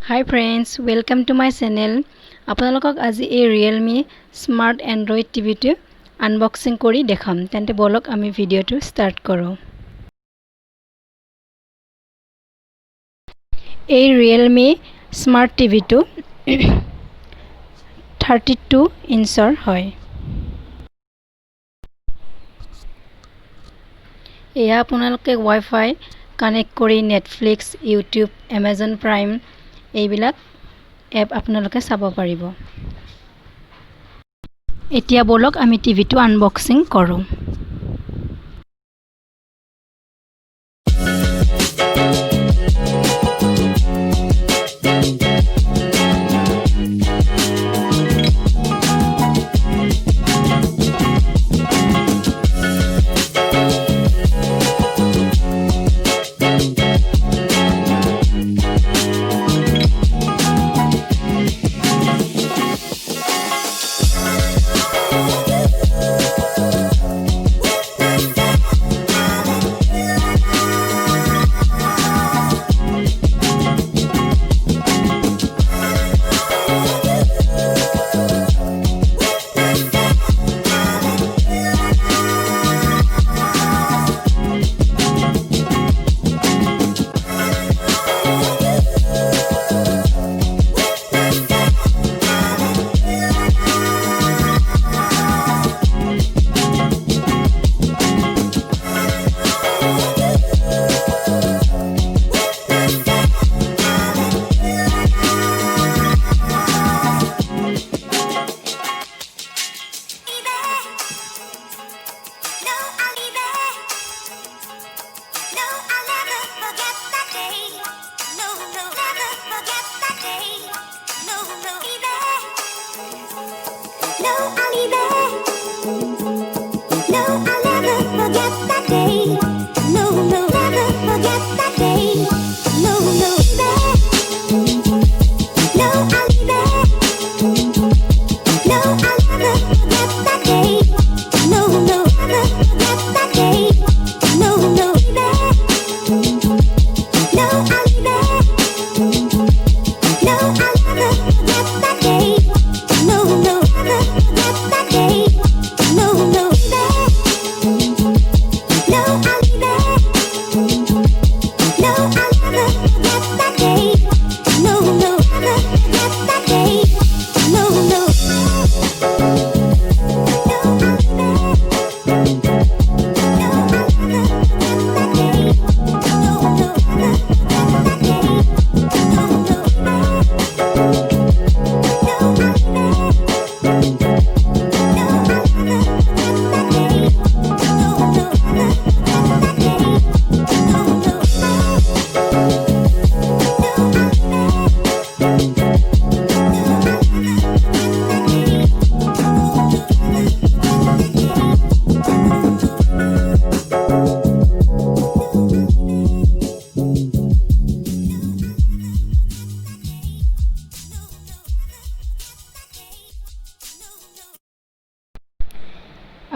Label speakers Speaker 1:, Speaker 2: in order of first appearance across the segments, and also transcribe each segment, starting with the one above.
Speaker 1: Hi friends, welcome to my channel. আপোনালোকক আজি এই Realme Smart Android TV টো আনবক্সিং কৰি দেখাম। তেন্তে বলক আমি ভিডিওটো স্টাৰ্ট কৰোঁ। এই Realme Smart TV টো 32 ইঞ্চৰ হয়। এয়া আপোনালোকে Wi-Fi কানেক্ট কৰি Netflix, YouTube, Amazon Prime এইবিলাক এপ আপোনালোকে চাব পাৰিব। এতিয়া বলক আমি টিভিটো আনবক্সিং কৰোঁ।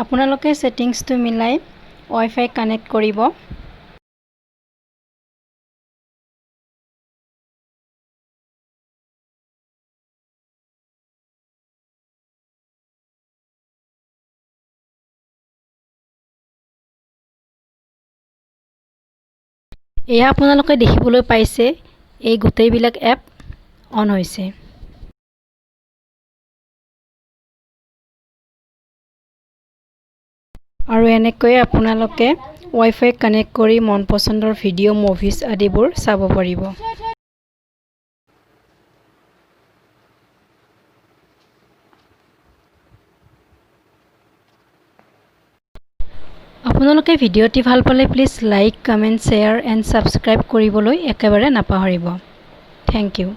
Speaker 1: আপোনালোকে সেটিংসটো মিলাই Wi-Fi কানেক্ট কৰিব। এয়া আপোনালোকে দেখিবলৈ পাইছে এই গোটেইবিলাক এপ অন হৈছে। আৰু এনেকৈ আপোনালোকে Wi-Fi কানেক্ট কৰি মন পছন্দৰ ভিডিও, মুভিজ আদিবোৰ চাব পাৰিব। আপোনালোকে ভিডিওটি ভাল পালে please like, comment, share and subscribe কৰিবলৈ একেবাৰে নাপাহৰিব। Thank U.